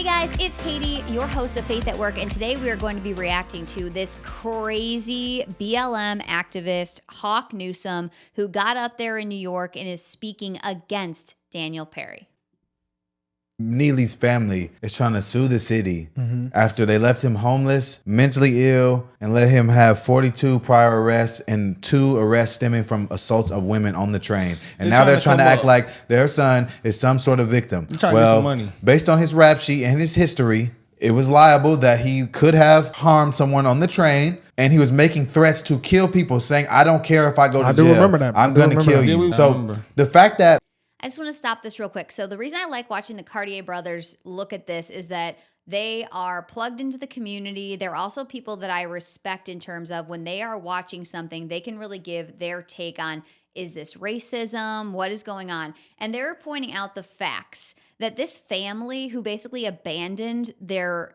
Hey guys, it's Katie, your host of Faith at Work, and today we are going to be reacting to this crazy BLM activist, Hawk Newsome, who got up there in New York and is speaking against Daniel Perry. Neely's family is trying to sue the city after they left him homeless, mentally ill, and let him have 42 prior arrests and 2 arrests stemming from assaults of women on the train. And now they're trying to act like their son is some sort of victim. Trying to get some money. Based on his rap sheet and his history, it was liable that he could have harmed someone on the train, and he was making threats to kill people, saying, "I don't care if I go to jail. Remember that. I'm going to kill you." So the fact that I just want to stop this real quick. So the reason I like watching the Cartier brothers look at this is that they are plugged into the community. They're also people that I respect in terms of when they are watching something, they can really give their take on, is this racism? What is going on? And they're pointing out the facts that this family who basically abandoned their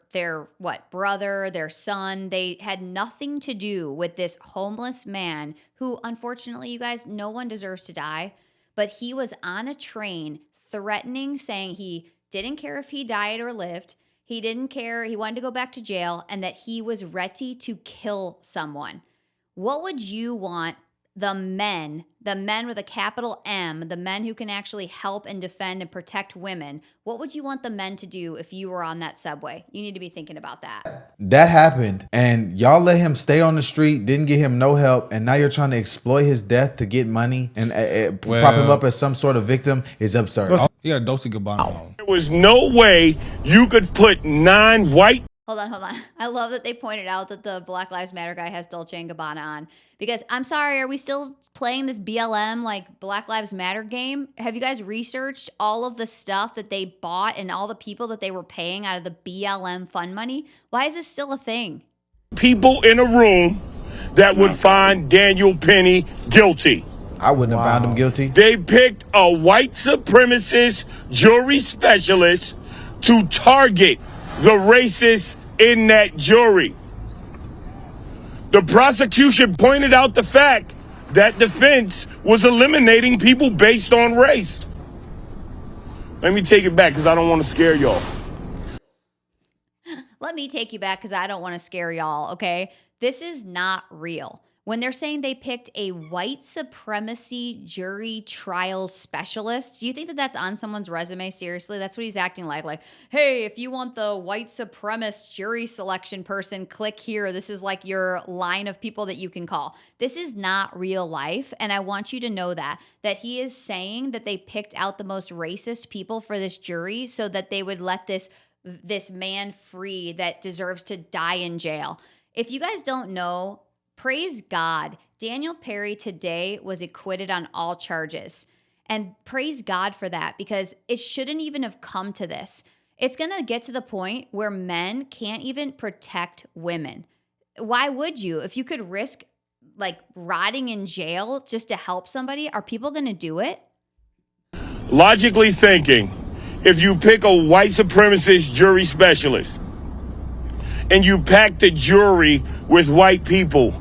brother, their son, they had nothing to do with this homeless man who, unfortunately, you guys, no one deserves to die. But he was on a train threatening, saying he didn't care if he died or lived. He didn't care. He wanted to go back to jail, and that he was ready to kill someone. What would you want the men with a capital M, the men who can actually help and defend and protect women, what would you want the men to do if you were on that subway? You need to be thinking about that. That happened, and y'all let him stay on the street, didn't get him no help, and now you're trying to exploit his death to get money and prop him up as some sort of victim is absurd. He got a Dolce Gabbana on. There was no way you could put 9 white. Hold on. I love that they pointed out that the Black Lives Matter guy has Dolce & Gabbana on. Because, I'm sorry, are we still playing this BLM, like, Black Lives Matter game? Have you guys researched all of the stuff that they bought and all the people that they were paying out of the BLM fund money? Why is this still a thing? People in a room that would find Daniel Penny guilty. I wouldn't have found him guilty. They picked a white supremacist jury specialist to target the racists in that jury. The prosecution pointed out the fact that defense was eliminating people based on race. Let me take it back because I don't want to scare y'all. Let me take you back because I don't want to scare y'all, okay? This is not real. When they're saying they picked a white supremacy jury trial specialist, do you think that that's on someone's resume? Seriously, that's what he's acting like. Like, hey, if you want the white supremacist jury selection person, click here. This is like your line of people that you can call. This is not real life, and I want you to know that he is saying that they picked out the most racist people for this jury so that they would let this man free that deserves to die in jail. If you guys don't know, praise God, Daniel Perry today was acquitted on all charges. And praise God for that, because it shouldn't even have come to this. It's going to get to the point where men can't even protect women. Why would you? If you could risk like rotting in jail just to help somebody, are people going to do it? Logically thinking, if you pick a white supremacist jury specialist and you pack the jury with white people,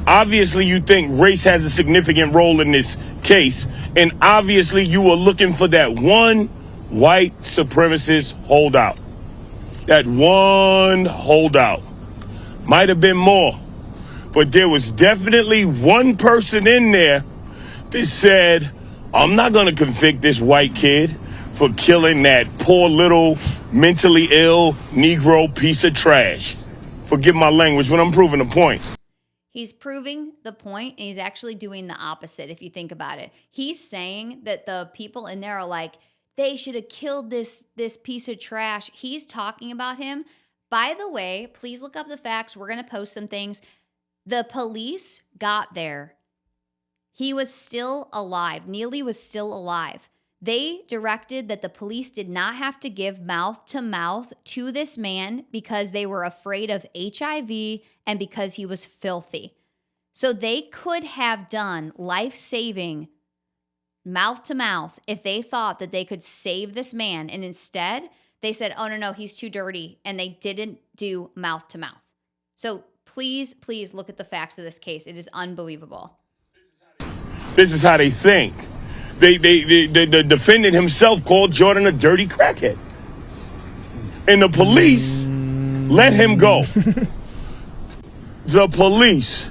obviously you think race has a significant role in this case, and obviously you were looking for that one white supremacist holdout. That one holdout. Might have been more, but there was definitely one person in there that said, I'm not going to convict this white kid for killing that poor little mentally ill Negro piece of trash. Forgive my language, but I'm proving a point. He's proving the point, and he's actually doing the opposite if you think about it. He's saying that the people in there are like, they should have killed this piece of trash. He's talking about him. By the way, please look up the facts. We're going to post some things. The police got there. He was still alive. Neely was still alive. They directed that the police did not have to give mouth to mouth to this man because they were afraid of HIV and because he was filthy. So they could have done life-saving mouth to mouth if they thought that they could save this man. And instead, they said, oh, no, he's too dirty. And they didn't do mouth to mouth. So please look at the facts of this case. It is unbelievable. This is how they think. The defendant himself called Jordan a dirty crackhead. And the police let him go. The police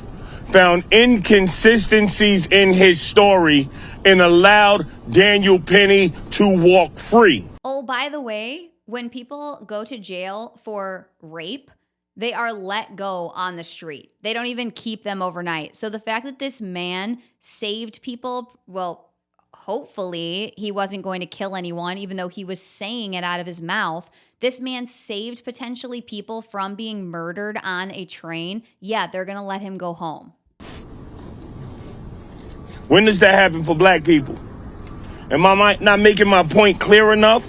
found inconsistencies in his story and allowed Daniel Penny to walk free. Oh, by the way, when people go to jail for rape, they are let go on the street. They don't even keep them overnight. So the fact that this man saved people, well, hopefully he wasn't going to kill anyone, even though he was saying it out of his mouth. This man saved potentially people from being murdered on a train. Yeah, they're going to let him go home. When does that happen for black people? Am I not making my point clear enough?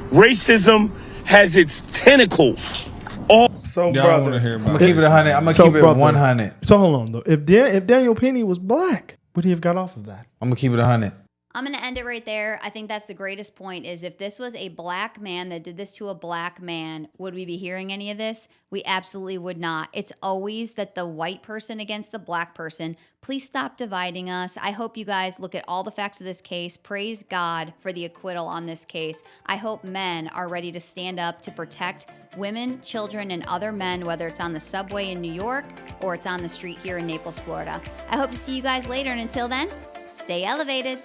Racism has its tentacles all. Y'all So, don't brother, want to hear I'm about gonna keep it 100. I'm gonna So, keep it brother. 100. So hold on though. If Daniel Penny was black, would he have got off of that? I'm gonna keep it 100. I'm going to end it right there. I think that's the greatest point is if this was a black man that did this to a black man, would we be hearing any of this? We absolutely would not. It's always that the white person against the black person. Please stop dividing us. I hope you guys look at all the facts of this case. Praise God for the acquittal on this case. I hope men are ready to stand up to protect women, children, and other men, whether it's on the subway in New York or it's on the street here in Naples, Florida. I hope to see you guys later. And until then, stay elevated.